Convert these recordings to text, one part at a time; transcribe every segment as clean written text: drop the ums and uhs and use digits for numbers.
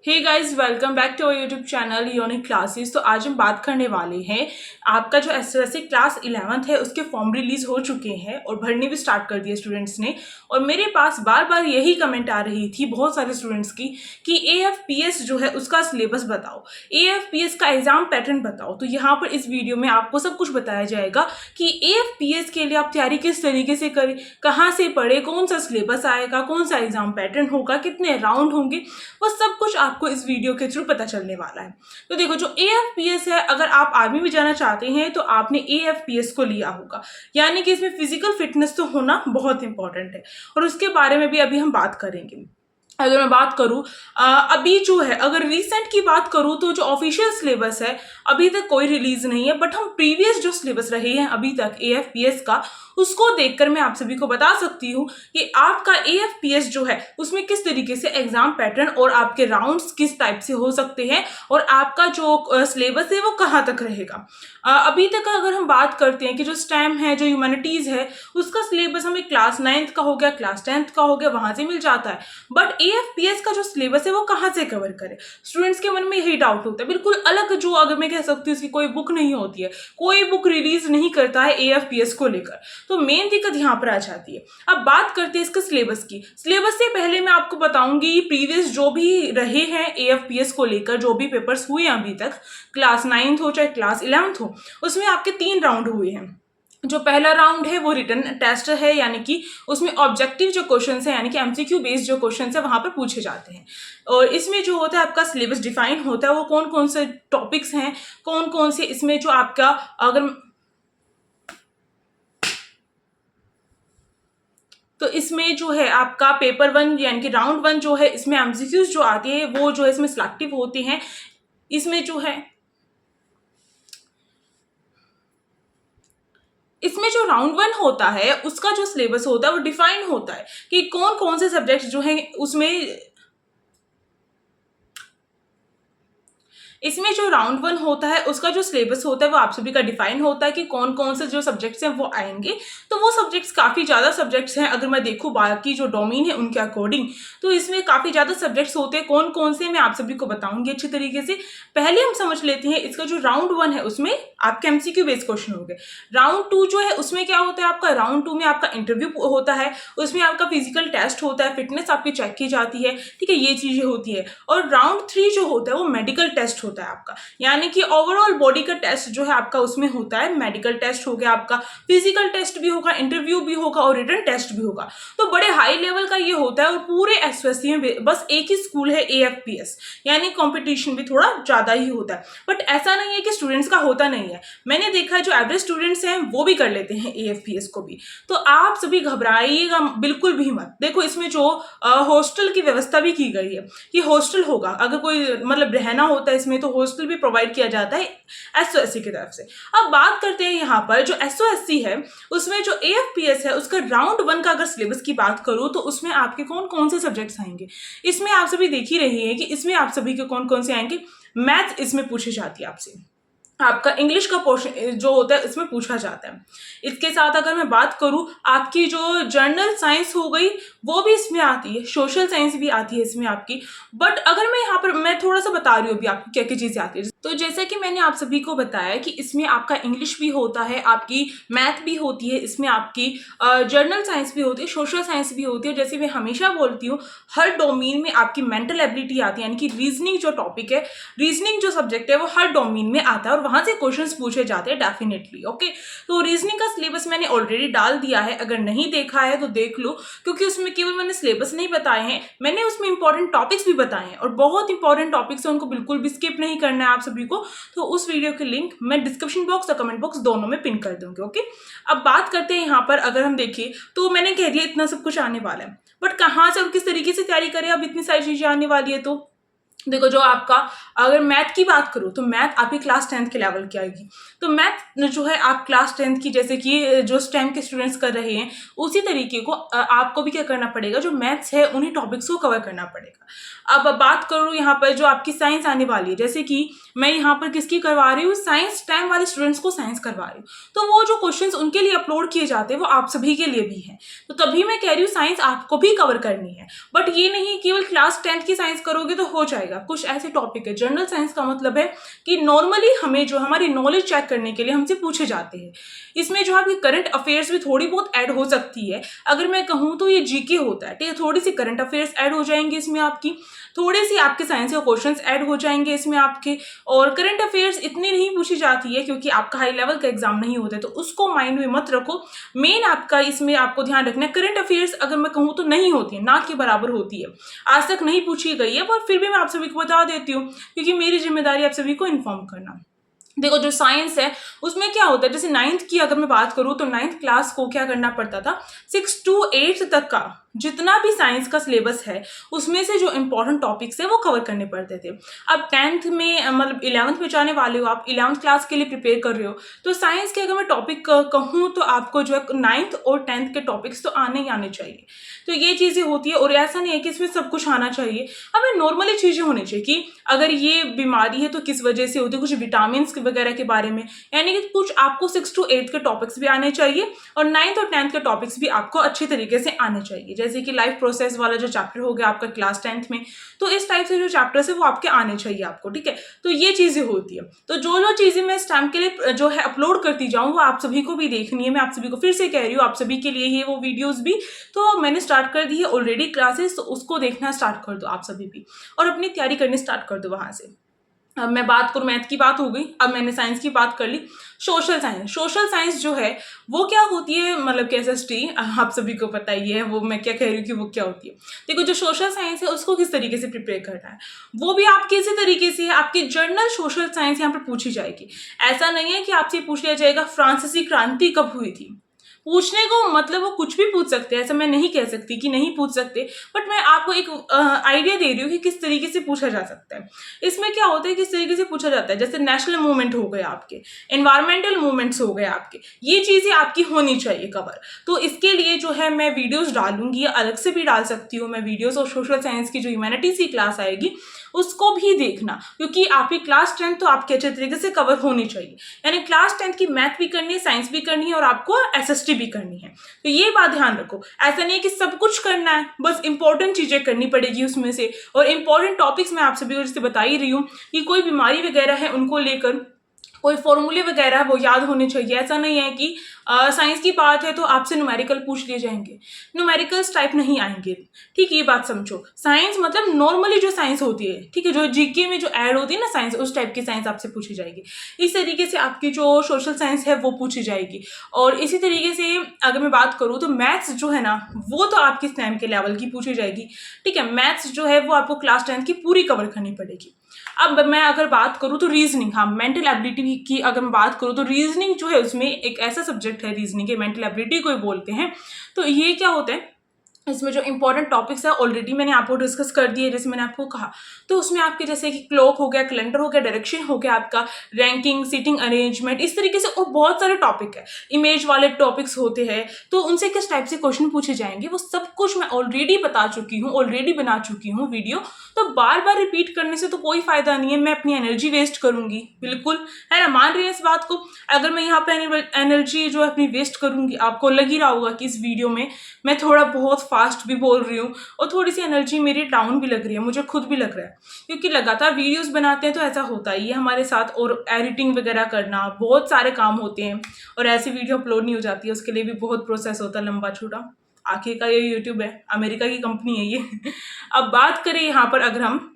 Hey guys, welcome back to our YouTube channel unique classes. तो आज हम बात करने वाले हैं आपका जो एसएससी क्लास 11th है उसके फॉर्म रिलीज हो चुके हैं और भरने भी स्टार्ट कर दिए स्टूडेंट्स ने। और मेरे पास बार बार यही कमेंट आ रही थी बहुत सारे स्टूडेंट्स की कि एएफपीएस जो है उसका सिलेबस बताओ, एएफपीएस का एग्जाम पैटर्न बताओ। तो यहाँ पर इस वीडियो में आपको सब कुछ बताया जाएगा कि एएफपीएस के लिए आप तैयारी किस तरीके से करें, कहाँ से पढ़े, कौन सा सिलेबस आएगा, कौन सा एग्जाम पैटर्न होगा, कितने राउंड होंगे, वो सब कुछ आपको इस वीडियो के थ्रू पता चलने वाला है। तो देखो, जो एएफपीएस है, अगर आप आर्मी में जाना चाहते हैं तो आपने एएफपीएस को लिया होगा, यानी कि इसमें फिजिकल फिटनेस तो होना बहुत इंपॉर्टेंट है और उसके बारे में भी अभी हम बात करेंगे। अगर मैं बात करूं अभी जो है, अगर रिसेंट की बात करूं तो जो ऑफिशियल सिलेबस है अभी तक कोई रिलीज नहीं है, बट हम प्रीवियस जो सिलेबस रहे हैं अभी तक एएफपीएस का, उसको देखकर मैं आप सभी को बता सकती हूँ कि आपका एएफपीएस जो है उसमें किस तरीके से एग्जाम पैटर्न और आपके राउंड्स किस टाइप से हो सकते हैं और आपका जो सिलेबस है वो कहाँ तक रहेगा। अभी तक अगर हम बात करते हैं कि जो स्टेम है, जो ह्यूमैनिटीज है, उसका सिलेबस हमें क्लास 9th का हो गया, क्लास 10th का हो गया, वहां से मिल जाता है। बट एएफपीएस का जो सिलेबस है वो कहाँ से कवर करे, स्टूडेंट्स के मन में यही डाउट होता है। बिल्कुल अलग, जो अगर मैं कह सकती हूँ उसकी कोई बुक नहीं होती है, कोई बुक रिलीज नहीं करता है एएफपीएस को लेकर, तो मेन दिक्कत यहाँ पर आ जाती है। अब बात करते हैं इसके सिलेबस की। सिलेबस से पहले मैं आपको बताऊंगी प्रीवियस जो भी रहे हैं एएफपीएस को लेकर, जो भी पेपर्स हुए हैं अभी तक, क्लास 9th हो चाहे क्लास 11th हो, उसमें आपके 3 राउंड हुए हैं। जो पहला राउंड है वो रिटन टेस्ट है, यानी कि उसमें ऑब्जेक्टिव जो क्वेश्चन है, यानी कि एमसीक्यू बेस्ड जो क्वेश्चन है वहां पर पूछे जाते हैं। और इसमें जो होता है आपका सिलेबस डिफाइन होता है, वो कौन कौन से टॉपिक्स हैं, कौन कौन से इसमें जो आपका, अगर तो इसमें जो है आपका पेपर 1 यानी कि राउंड 1 जो है, इसमें एमसीक्यूज जो आती है वो जो है इसमें सिलेक्टिव होते हैं। इसमें जो राउंड 1 होता है उसका जो सिलेबस होता है वो डिफाइन होता है कि कौन कौन से सब्जेक्ट्स जो हैं उसमें। इसमें जो राउंड 1 होता है उसका जो सिलेबस होता है वो आप सभी का डिफाइन होता है कि कौन कौन से जो सब्जेक्ट्स हैं वो आएंगे। तो वो सब्जेक्ट्स काफ़ी ज़्यादा सब्जेक्ट्स हैं, अगर मैं देखूँ बाकी जो डोमेन है उनके अकॉर्डिंग, तो इसमें काफ़ी ज़्यादा सब्जेक्ट्स होते हैं। कौन कौन से मैं आप सभी को बताऊंगी अच्छी तरीके से। पहले हम समझ लेते हैं इसका जो राउंड 1 है उसमें आपके एमसीक्यू बेस्ड क्वेश्चन हो गए। राउंड 2 जो है उसमें क्या होता है, आपका राउंड 2 में आपका इंटरव्यू होता है, उसमें आपका फिजिकल टेस्ट होता है, फिटनेस आपकी चेक की जाती है, ठीक है, ये चीज़ें होती है। और राउंड 3 जो होता है वो मेडिकल टेस्ट होता है आपका, यानी कि ओवरऑल बॉडी का टेस्ट जो है आपका उसमें होता है। मेडिकल टेस्ट हो गया, आपका फिजिकल टेस्ट भी होगा, इंटरव्यू भी होगा और रिटन टेस्ट भी होगा। तो बड़े हाई लेवल का ये होता है। और पूरे एसएससी में बस एक ही स्कूल है एएफपीएस, यानी कंपटीशन भी थोड़ा ज्यादा ही होता है। बट ऐसा नहीं है कि स्टूडेंट्स का होता नहीं है, मैंने देखा है जो एवरेज स्टूडेंट्स हैं वो भी कर लेते हैं एएफपीएस को भी। तो आप सभी घबराइएगा बिल्कुल भी मत। देखो, इसमें जो हॉस्टल की व्यवस्था भी की गई है कि हॉस्टल होगा, अगर कोई मतलब रहना होता है इसमें तो हॉस्टल भी प्रोवाइड किया जाता है एसओएससी की तरफ से। अब बात करते हैं यहाँ पर जो एसओएससी है उसमें जो एएफपीएस है उसका राउंड 1 का अगर सिलेबस की बात करूँ तो उसमें आपके कौन कौन से सब्जेक्ट्स आएंगे। इसमें आप सभी देख ही रही हैं कि इसमें आप सभी के कौन कौन से आएंगे। मैथ इसमें पूछी जाती है आपसे, आपका इंग्लिश का पोर्शन जो होता है इसमें पूछा जाता है। इसके साथ अगर मैं बात करूं, आपकी जो जर्नल साइंस हो गई वो भी इसमें आती है, सोशल साइंस भी आती है इसमें आपकी। बट अगर मैं यहाँ पर मैं थोड़ा सा बता रही हूँ अभी आपको क्या क्या चीजें आती है। तो जैसा कि मैंने आप सभी को बताया कि इसमें आपका इंग्लिश भी होता है, आपकी मैथ भी होती है, इसमें आपकी जर्नल साइंस भी होती है, सोशल साइंस भी होती है। जैसे मैं हमेशा बोलती हूँ, हर डोमेन में आपकी मेंटल एबिलिटी आती है, यानी कि रीजनिंग जो टॉपिक है, रीजनिंग जो सब्जेक्ट है वो हर डोमेन में आता है और वहां से क्वेश्चंस पूछे जाते हैं डेफिनेटली। ओके, तो रीजनिंग का सिलेबस मैंने ऑलरेडी डाल दिया है, अगर नहीं देखा है तो देख लो, क्योंकि उसमें केवल मैंने सिलेबस नहीं बताए हैं, मैंने उसमें इंपॉर्टेंट टॉपिक्स भी बताए हैं और बहुत इंपॉर्टेंट टॉपिक्स हैं, उनको बिल्कुल भी स्किप नहीं करना है आप सभी को। तो उस वीडियो के लिंक मैं डिस्क्रिप्शन बॉक्स और कमेंट बॉक्स दोनों में पिन कर दूंगी। ओके, अब बात करते हैं यहाँ पर, अगर हम देखें तो मैंने कह दिया इतना सब कुछ आने वाला है, बट कहाँ से और किस तरीके से तैयारी करें, अब इतनी सारी चीजें आने वाली है। तो देखो, जो आपका अगर मैथ की बात करूँ तो मैथ आपकी क्लास 10th के लेवल की आएगी। तो मैथ जो है आप क्लास 10th की, जैसे कि जो स्टेम के स्टूडेंट्स कर रहे हैं उसी तरीके को आपको भी क्या करना पड़ेगा, जो मैथ्स है उन्हीं टॉपिक्स को कवर करना पड़ेगा। अब बात करूँ यहाँ पर जो आपकी साइंस आने वाली है, जैसे कि मैं यहाँ पर किसकी करवा रही हूँ, साइंस स्टेम वाले स्टूडेंट्स को साइंस करवा रही हूँ। तो वो जो क्वेश्चंस उनके लिए अपलोड किए जाते हैं वो आप सभी के लिए भी हैं। तो तभी मैं कह रही हूँ साइंस आपको भी कवर करनी है, बट ये नहीं केवल क्लास 10th की साइंस करोगे तो हो जाएगा। कुछ ऐसे टॉपिक है, जनरल साइंस का मतलब है कि नॉर्मली हमें जो हमारी नॉलेज चेक करने के लिए हमसे पूछे जाते हैं। इसमें जो आपकी करंट अफेयर्स भी थोड़ी बहुत ऐड हो सकती है। अगर मैं कहूँ तो ये जीके होता है, ठीक है, थोड़ी सी करंट अफेयर्स ऐड हो जाएंगे इसमें, आपकी थोड़ी सी आपके साइंस के क्वेश्चंस ऐड हो जाएंगे इसमें आपके। और करंट अफेयर्स इतनी नहीं पूछी जाती है क्योंकि आपका हाई लेवल का एग्जाम नहीं होता है, तो उसको माइंड में मत रखो। मेन आपका इसमें आपको ध्यान रखना है, करंट अफेयर्स अगर मैं कहूँ तो नहीं होती है, ना के बराबर होती है, आज तक नहीं पूछी गई है, पर फिर भी मैं आप सभी को बता देती हूँ क्योंकि मेरी जिम्मेदारी आप सभी को इन्फॉर्म करना। देखो जो साइंस है उसमें क्या होता है, जैसे 9th की अगर मैं बात करूँ तो 9th क्लास को क्या करना पड़ता था, 6 to 8 तक का जितना भी साइंस का सिलेबस है उसमें से जो इंपॉर्टेंट टॉपिक्स है वो कवर करने पड़ते थे। अब 10th में मतलब 11th में जाने वाले हो, आप 11th क्लास के लिए प्रिपेयर कर रहे हो, तो साइंस के अगर मैं टॉपिक कहूँ तो आपको जो है 9th और 10th के टॉपिक्स तो आने ही आने चाहिए। तो ये चीज़ें होती है, और ऐसा नहीं है कि इसमें सब कुछ आना चाहिए, हमें नॉर्मली चीज़ें होनी चाहिए कि अगर ये बीमारी है तो किस वजह से होती है, कुछ विटामिन वगैरह के बारे में, यानी कि कुछ आपको 6 to 8 के टॉपिक्स भी आने चाहिए और 9th और 10th के टॉपिक्स भी आपको अच्छी तरीके से आने चाहिए। जैसे कि लाइफ प्रोसेस वाला जो चैप्टर हो गया आपका क्लास 10th में, तो इस टाइप से जो चैप्टर्स है वो आपके आने चाहिए आपको, ठीक है। तो ये चीज़ें होती है। तो जो जो चीज़ें मैं इस टाइम के लिए जो है अपलोड करती जाऊँ वो आप सभी को भी देखनी है। मैं आप सभी को फिर से कह रही हूँ, आप सभी के लिए ही वो वीडियोज़ भी, तो मैंने स्टार्ट कर दी है ऑलरेडी क्लासेस, तो उसको देखना स्टार्ट कर दो आप सभी भी, और अपनी तैयारी करनी स्टार्ट कर दो वहाँ से। अब मैं बात करूँ, मैथ की बात हो गई, अब मैंने साइंस की बात कर ली। सोशल साइंस, सोशल साइंस जो है वो क्या होती है, मतलब कि एसएसटी आप सभी को पता ही है, वो मैं क्या कह रही हूँ कि वो क्या होती है। देखो जो सोशल साइंस है उसको किस तरीके से प्रिपेयर करना है, वो भी आपके इसी तरीके से है, आपकी जर्नल सोशल साइंस यहाँ पर पूछी जाएगी। ऐसा नहीं है कि आपसे पूछ लिया जाएगा फ्रांसीसी क्रांति कब हुई थी। पूछने को मतलब वो कुछ भी पूछ सकते हैं, ऐसा मैं नहीं कह सकती कि नहीं पूछ सकते, बट मैं आपको एक आइडिया दे रही हूँ कि किस तरीके से पूछा जा सकता है। इसमें क्या होता है, किस तरीके से पूछा जाता है, जैसे नेशनल मूवमेंट हो गए आपके, एनवायरमेंटल मूवमेंट्स हो गए आपके, ये चीज़ें आपकी होनी चाहिए कवर। तो इसके लिए जो है मैं वीडियोस डालूंगी, अलग से भी डाल सकती हूँ मैं वीडियोस, और सोशल साइंस की जो ह्यूमैनिटीज़ की क्लास आएगी उसको भी देखना, क्योंकि आपकी क्लास 10th तो आपके अच्छे तरीके से कवर होनी चाहिए। यानी क्लास 10th की मैथ भी करनी है, साइंस भी करनी है, और आपको एसएसटी भी करनी है। तो ये बात ध्यान रखो, ऐसा नहीं है कि सब कुछ करना है, बस इंपॉर्टेंट चीज़ें करनी पड़ेगी उसमें से। और इंपॉर्टेंट टॉपिक्स मैं आप सभी को जैसे बता ही रही हूँ कि कोई बीमारी वगैरह है उनको लेकर कोई फॉर्मूले वगैरह वो याद होने चाहिए। ऐसा नहीं है कि साइंस की बात है तो आपसे न्यूमेरिकल पूछ लिए जाएंगे, न्यूमेरिकल्स टाइप नहीं आएंगे, ठीक, ये बात समझो। साइंस मतलब नॉर्मली जो साइंस होती है, ठीक है, जो जीके में जो ऐड होती है ना साइंस, उस टाइप की साइंस आपसे पूछी जाएगी। इस तरीके से आपकी जो सोशल साइंस है वो पूछी जाएगी। और इसी तरीके से अगर मैं बात करूँ तो मैथ्स जो है ना वो तो आपकी स्टैम के लेवल की पूछी जाएगी, ठीक है। मैथ्स जो है वो आपको क्लास 10th की पूरी कवर करनी पड़ेगी। अब मैं अगर बात करूँ तो रीजनिंग, हाँ, मेंटल एबिलिटी की अगर मैं बात करूँ तो रीजनिंग जो है उसमें एक ऐसा सब्जेक्ट है, रीजनिंग के मेंटल एबिलिटी को बोलते हैं। तो ये क्या होता है, इसमें जो इंपॉर्टेंट टॉपिक्स है ऑलरेडी मैंने आपको डिस्कस कर दिए, जैसे मैंने आपको कहा। तो उसमें आपके जैसे कि क्लॉक हो गया, कैलेंडर हो गया, डायरेक्शन हो गया, आपका रैंकिंग, सीटिंग अरेंजमेंट, इस तरीके से और बहुत सारे टॉपिक है, इमेज वाले टॉपिक्स होते हैं। तो उनसे किस टाइप से क्वेश्चन पूछे जाएंगे वो सब कुछ मैं ऑलरेडी बता चुकी हूँ, ऑलरेडी बना चुकी हूँ वीडियो। तो बार बार रिपीट करने से तो कोई फायदा नहीं है, मैं अपनी एनर्जी वेस्ट करूंगी, बिल्कुल, है ना, मान रही है इस बात को। अगर मैं यहाँ पे एनर्जी जो है अपनी वेस्ट करूंगी, आपको लग ही रहा होगा कि इस वीडियो में मैं थोड़ा बहुत फास्ट भी बोल रही हूँ और थोड़ी सी एनर्जी मेरी डाउन भी लग रही है, मुझे खुद भी लग रहा है, क्योंकि लगातार वीडियोस बनाते हैं तो ऐसा होता ही है हमारे साथ। और एडिटिंग वगैरह करना, बहुत सारे काम होते हैं, और ऐसी वीडियो अपलोड नहीं हो जाती है, उसके लिए भी बहुत प्रोसेस होता है, लंबा छोटा। आखिर का ये यूट्यूब है, अमेरिका की कंपनी है ये। अब बात करें यहाँ पर अगर हम,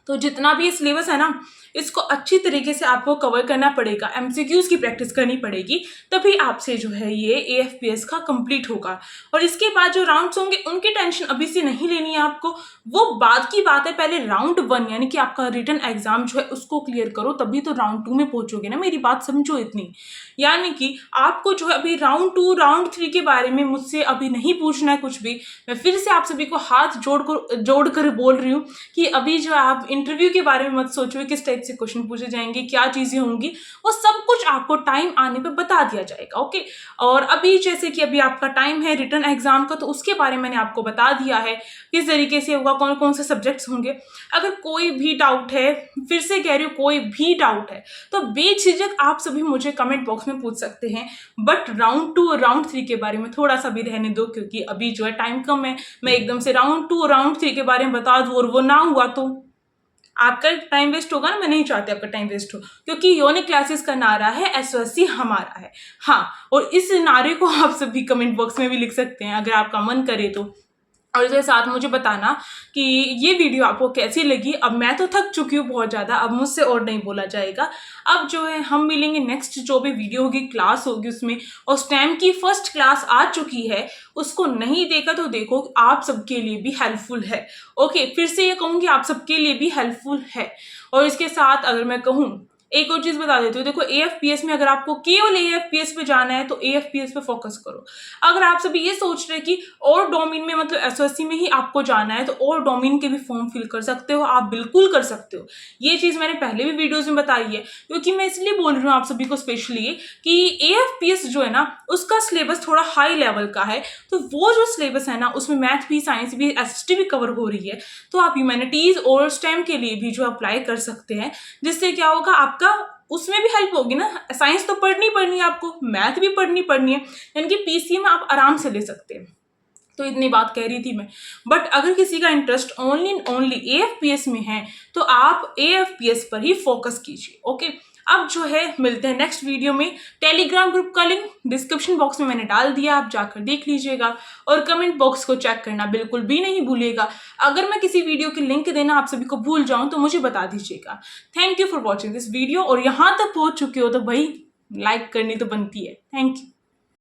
तो जितना भी ये सिलेबस है ना इसको अच्छी तरीके से आपको कवर करना पड़ेगा, एमसीक्यूज की प्रैक्टिस करनी पड़ेगी, तभी आपसे जो है ये एएफपीएस का कंप्लीट होगा। और इसके बाद जो राउंड्स होंगे उनकी टेंशन अभी से नहीं लेनी है आपको, वो बाद की बात है। पहले राउंड 1 यानी कि आपका रिटन एग्जाम जो है उसको क्लियर करो, तभी तो राउंड 2 में पहुंचोगे ना, मेरी बात समझो इतनी। यानी कि आपको जो है अभी राउंड 2 राउंड 3 के बारे में मुझसे अभी नहीं पूछना है कुछ भी। मैं फिर से आप सभी को हाथ जोड़ कर बोल रही हूँ कि अभी जो आप इंटरव्यू के बारे में मत सोचो किस टाइप से क्वेश्चन पूछे जाएंगे, क्या चीज़ें होंगी, वो सब कुछ आपको टाइम आने पे बता दिया जाएगा। ओके, और अभी जैसे कि अभी आपका टाइम है रिटन एग्जाम का, तो उसके बारे में मैंने आपको बता दिया है किस तरीके से होगा, कौन कौन से सब्जेक्ट्स होंगे। अगर कोई भी डाउट है, फिर से कह रही हूँ कोई भी डाउट है, तो बेझिझक आप सभी मुझे कमेंट बॉक्स में पूछ सकते हैं। बट राउंड 2 और राउंड 3 के बारे में थोड़ा सा भी रहने दो, क्योंकि अभी जो है टाइम कम है। मैं एकदम से राउंड 2 और राउंड 3 के बारे में बता दूं और वो ना हुआ तो आपका टाइम वेस्ट होगा ना। मैं नहीं चाहती आपका टाइम वेस्ट हो, क्योंकि यूनिक क्लासेस का नारा है एसओएससी हमारा है। हाँ, और इस नारे को आप सभी कमेंट बॉक्स में भी लिख सकते हैं अगर आपका मन करे तो। और इसके साथ मुझे बताना कि ये वीडियो आपको कैसी लगी। अब मैं तो थक चुकी हूँ बहुत ज़्यादा, अब मुझसे और नहीं बोला जाएगा। अब जो है हम मिलेंगे नेक्स्ट जो भी वीडियो होगी, क्लास होगी उसमें, और स्टेम की फर्स्ट क्लास आ चुकी है, उसको नहीं देखा तो देखो, आप सबके लिए भी हेल्पफुल है। ओके, फिर से ये कहूँगी आप सबके लिए भी हेल्पफुल है। और इसके साथ अगर मैं कहूँ एक और चीज बता देती हूँ, देखो एएफपीएस में अगर आपको केवल एएफपीएस पे जाना है तो एएफपीएस पे फोकस करो। अगर आप सभी ये सोच रहे हैं कि और डोमेन में मतलब एसओएससी में ही आपको जाना है, तो और डोमेन के भी फॉर्म फिल कर सकते हो, आप बिल्कुल कर सकते हो। ये चीज मैंने पहले भी वीडियोस में बताई है, क्योंकि मैं इसलिए बोल रही हूँ आप सभी को स्पेशली कि एएफपीएस जो है ना उसका सिलेबस थोड़ा हाई लेवल का है। तो वो जो सिलेबस है ना उसमें मैथ भी, साइंस भी, एसटी भी कवर हो रही है, तो आप ह्यूमैनिटीज और स्टेम के लिए भी जो अप्लाई कर सकते हैं। जिससे क्या होगा, आपका उसमें भी हेल्प होगी ना। साइंस तो पढ़नी पढ़नी है आपको, मैथ भी पढ़नी है, यानी कि पीसी में आप आराम से ले सकते हैं। तो इतनी बात कह रही थी मैं। बट अगर किसी का इंटरेस्ट ओनली एएफपीएस में है, तो आप एएफपीएस पर ही फोकस कीजिए। ओके, अब जो है मिलते हैं नेक्स्ट वीडियो में। टेलीग्राम ग्रुप का लिंक डिस्क्रिप्शन बॉक्स में मैंने डाल दिया, आप जाकर देख लीजिएगा। और कमेंट बॉक्स को चेक करना बिल्कुल भी नहीं भूलिएगा। अगर मैं किसी वीडियो की लिंक देना आप सभी को भूल जाऊं तो मुझे बता दीजिएगा। Thank you for watching this video. और यहाँ तक पहुंच चुके हो तो भाई लाइक करनी तो बनती है। Thank you.